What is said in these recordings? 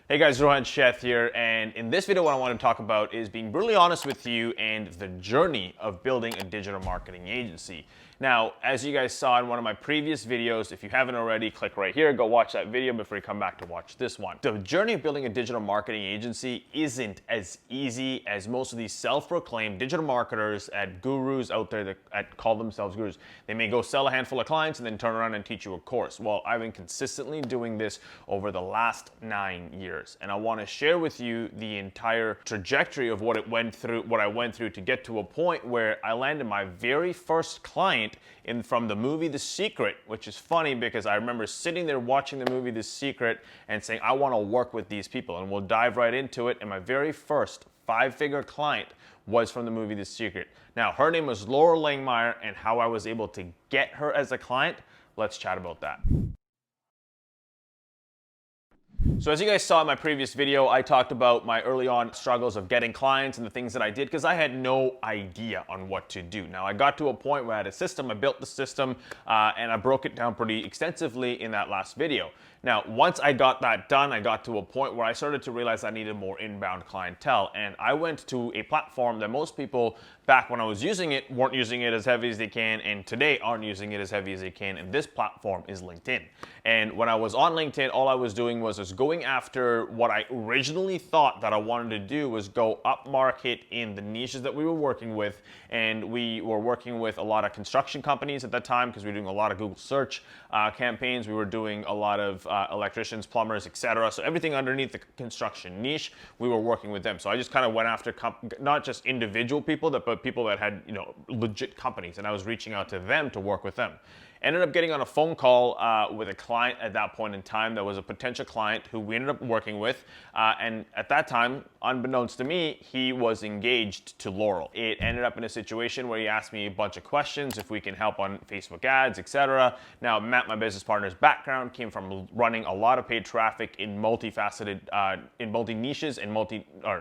Hey guys, Rohan Sheth here, and in this video what I want to talk about is being brutally honest with you and the journey of building a digital marketing agency. Now, as you guys saw in one of my previous videos, if you haven't already, click right here, go watch that video before you come back to watch this one. The journey of building a digital marketing agency isn't as easy as most of these self-proclaimed digital marketers and gurus out there that call themselves gurus. They may go sell a handful of clients and then turn around and teach you a course. Well, I've been consistently doing this over the last 9 years, and I want to share with you the entire trajectory of what I went through to get to a point where I landed my very first client from the movie The Secret, which is funny because I remember sitting there watching the movie The Secret and saying, I want to work with these people, and we'll dive right into it. And my very first 5-figure client was from the movie The Secret. Now, her name was Loral Langemeier, and how I was able to get her as a client, let's chat about that. So as you guys saw in my previous video, I talked about my early on struggles of getting clients and the things that I did because I had no idea on what to do. Now I got to a point where I had a system, I built the system, and I broke it down pretty extensively in that last video. Now, once I got that done, I got to a point where I started to realize I needed more inbound clientele, and I went to a platform that most people back when I was using it weren't using it as heavy as they can, and today aren't using it as heavy as they can, and this platform is LinkedIn. And when I was on LinkedIn, all I was doing was just going after what I originally thought that I wanted to do was go up market in the niches that we were working with, and we were working with a lot of construction companies at that time because we were doing a lot of Google search campaigns. We were doing a lot of electricians, plumbers, etc. So everything underneath the construction niche, we were working with them. So I just kind of went after not just individual people, but people that had legit companies, and I was reaching out to them to work with them. Ended up getting on a phone call with a client at that point in time that was a potential client who we ended up working with. And at that time, unbeknownst to me, he was engaged to Loral. It ended up in a situation where he asked me a bunch of questions, if we can help on Facebook ads, etc. Now, Matt, my business partner's background came from running a lot of paid traffic in multifaceted, in multi-niches and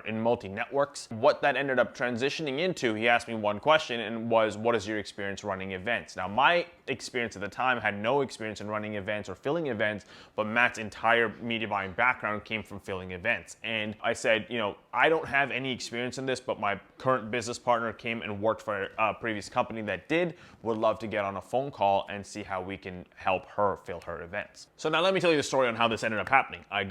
in multi-networks. What that ended up transitioning into, he asked me one question and was, what is your experience running events? Now, my experience at the time had no experience in running events or filling events, but Matt's entire media buying background came from filling events. And I said, I don't have any experience in this, but my current business partner came and worked for a previous company that did, would love to get on a phone call and see how we can help her fill her events. So now let me tell you the story on how this ended up happening. I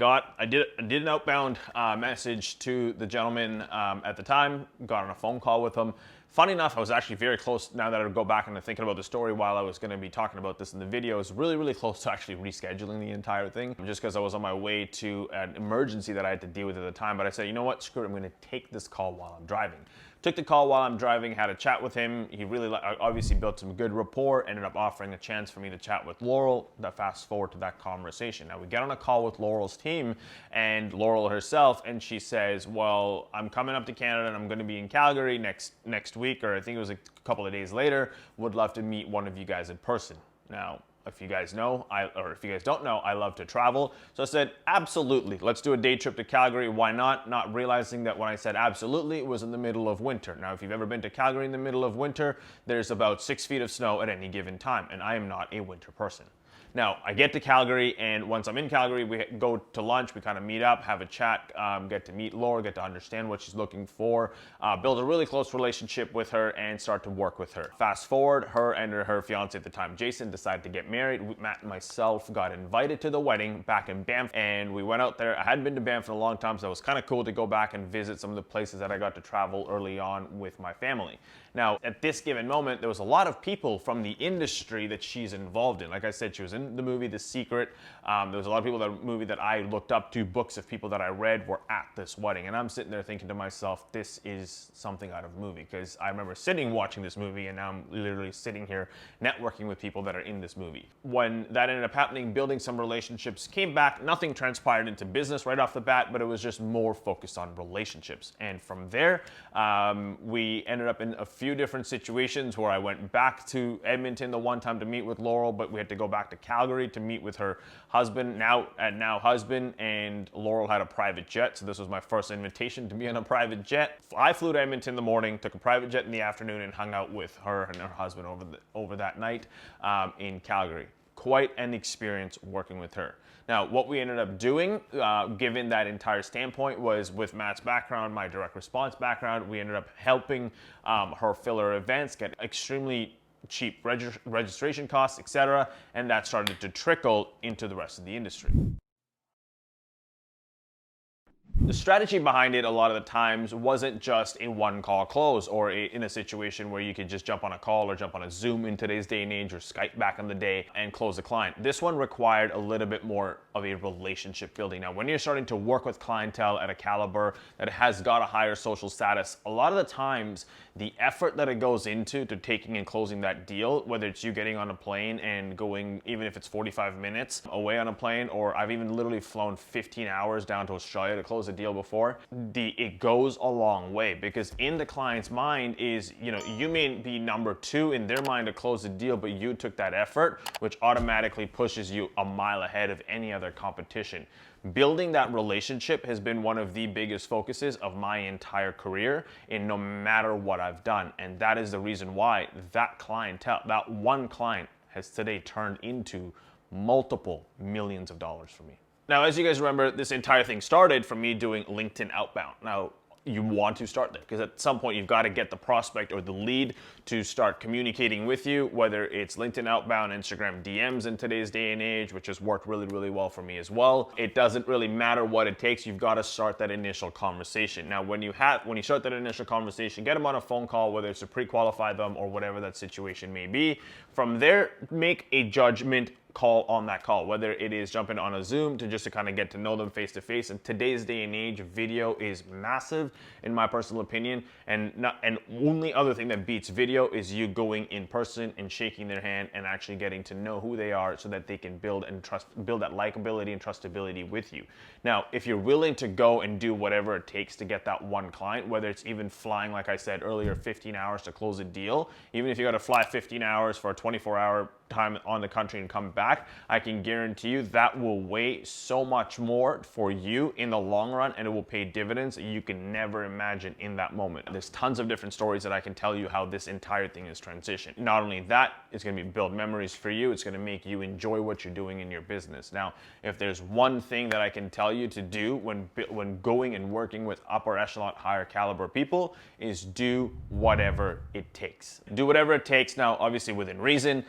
did an outbound message to the gentleman at the time, got on a phone call with him. Funny enough, I was actually very close, now that I go back and I'm thinking about the story while I was going to be talking about this in the video, I was really, really close to actually rescheduling the entire thing, just because I was on my way to an emergency that I had to deal with at the time. But I said, you know what, screw it, I'm going to take this call while I'm driving. Took the call while I'm driving, had a chat with him. He really obviously built some good rapport, ended up offering a chance for me to chat with Loral. That fast forward to that conversation. Now we get on a call with Loral's team and Loral herself, and she says, well, I'm coming up to Canada and I'm going to be in Calgary next week, or I think it was a couple of days later. Would love to meet one of you guys in person. Now, if you guys know, or if you guys don't know, I love to travel. So I said, absolutely, let's do a day trip to Calgary. Why not? Not realizing that when I said absolutely, it was in the middle of winter. Now, if you've ever been to Calgary in the middle of winter, there's about 6 feet of snow at any given time, and I am not a winter person. Now, I get to Calgary, and once I'm in Calgary, we go to lunch, we kind of meet up, have a chat, get to meet Laura, get to understand what she's looking for, build a really close relationship with her, and start to work with her. Fast forward, her and her fiance at the time, Jason, decided to get married. Matt and myself got invited to the wedding back in Banff, and we went out there. I hadn't been to Banff in a long time, so it was kind of cool to go back and visit some of the places that I got to travel early on with my family. Now, at this given moment, there was a lot of people from the industry that she's involved in. Like I said, she was in the movie The Secret. There was a lot of people that movie that I looked up to, books of people that I read were at this wedding. And I'm sitting there thinking to myself, this is something out of a movie. Because I remember sitting watching this movie, and now I'm literally sitting here networking with people that are in this movie. When that ended up happening, building some relationships, came back, nothing transpired into business right off the bat, but it was just more focused on relationships. And from there, we ended up in a few different situations where I went back to Edmonton the one time to meet with Loral, but we had to go back to Calgary to meet with her husband, now husband, and Loral had a private jet, so this was my first invitation to be on a private jet. I flew to Edmonton in the morning, took a private jet in the afternoon, and hung out with her and her husband over that night in Calgary. Quite an experience working with her. Now, what we ended up doing, given that entire standpoint, was with Matt's background, my direct response background, we ended up helping her fill her events, get extremely cheap registration costs, etc., and that started to trickle into the rest of the industry. The strategy behind it a lot of the times wasn't just a one call close or in a situation where you could just jump on a call or jump on a Zoom in today's day and age or Skype back in the day and close the client. This one required a little bit more of a relationship building. Now, when you're starting to work with clientele at a caliber that has got a higher social status, a lot of the times the effort that it goes into to taking and closing that deal, whether it's you getting on a plane and going, even if it's 45 minutes away on a plane, or I've even literally flown 15 hours down to Australia to close a deal before, it goes a long way, because in the client's mind is, you may be number two in their mind to close the deal, but you took that effort, which automatically pushes you a mile ahead of any other competition. Building that relationship has been one of the biggest focuses of my entire career in no matter what I've done. And that is the reason why that clientele, that one client, has today turned into multiple millions of dollars for me. Now, as you guys remember, this entire thing started from me doing LinkedIn outbound. Now, you want to start there because at some point you've got to get the prospect or the lead to start communicating with you, whether it's LinkedIn outbound, Instagram DMs in today's day and age, which has worked really, really well for me as well. It doesn't really matter what it takes. You've got to start that initial conversation. Now, when you start that initial conversation, get them on a phone call, whether it's to pre-qualify them or whatever that situation may be. From there, make a judgment call on that call, whether it is jumping on a Zoom to kind of get to know them face to face. In today's day and age, video is massive in my personal opinion, and only other thing that beats video is you going in person and shaking their hand and actually getting to know who they are so that they can build that likability and trustability with you. Now, if you're willing to go and do whatever it takes to get that one client, whether it's even flying, like I said earlier, 15 hours to close a deal, even if you got to fly 15 hours for a 24-hour time on the country and come back, I can guarantee you that will weigh so much more for you in the long run, and it will pay dividends that you can never imagine in that moment. There's tons of different stories that I can tell you how this entire thing is transitioned. Not only that, it's going to build memories for you. It's going to make you enjoy what you're doing in your business. Now, if there's one thing that I can tell you to do when going and working with upper echelon, higher caliber people, is do whatever it takes. Do whatever it takes. Now, obviously within reason,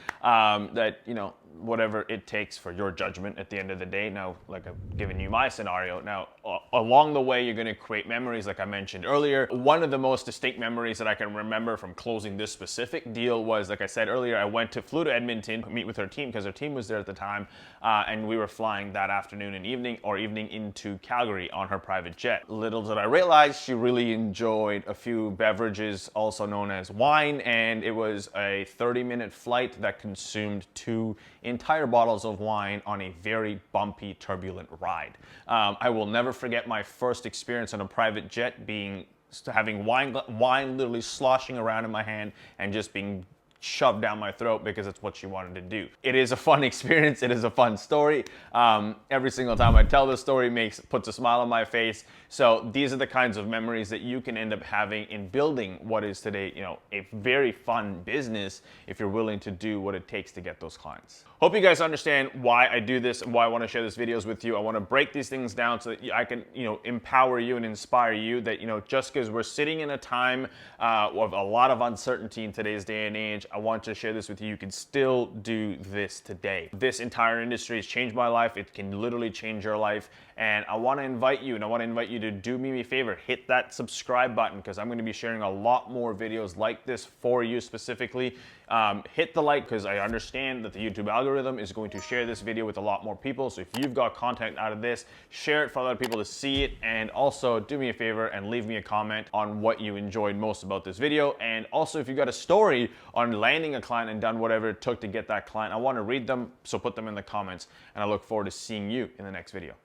whatever it takes for your judgment at the end of the day. Now, like I've given you my scenario. Now, along the way, you're going to create memories like I mentioned earlier. One of the most distinct memories that I can remember from closing this specific deal was, like I said earlier, I flew to Edmonton to meet with her team because her team was there at the time, and we were flying that afternoon and evening into Calgary on her private jet. Little did I realize she really enjoyed a few beverages, also known as wine, and it was a 30-minute flight that consumed 2 entire bottles of wine on a very bumpy, turbulent ride. I will never forget my first experience on a private jet having wine literally sloshing around in my hand and just being shoved down my throat because it's what she wanted to do. It is a fun experience. It is a fun story. Every single time I tell this story puts a smile on my face. So these are the kinds of memories that you can end up having in building what is today, a very fun business if you're willing to do what it takes to get those clients. Hope you guys understand why I do this and why I want to share these videos with you. I want to break these things down so that I can, empower you and inspire you that, just because we're sitting in a time of a lot of uncertainty in today's day and age, I want to share this with you. You can still do this today. This entire industry has changed my life. It can literally change your life. And I want to invite you, to do me a favor, hit that subscribe button, because I'm going to be sharing a lot more videos like this for you specifically. Hit the like, because I understand that the YouTube algorithm is going to share this video with a lot more people. So if you've got content out of this, share it for other people to see it. And also do me a favor and leave me a comment on what you enjoyed most about this video. And also, if you've got a story on landing a client and done whatever it took to get that client, I want to read them. So put them in the comments, and I look forward to seeing you in the next video.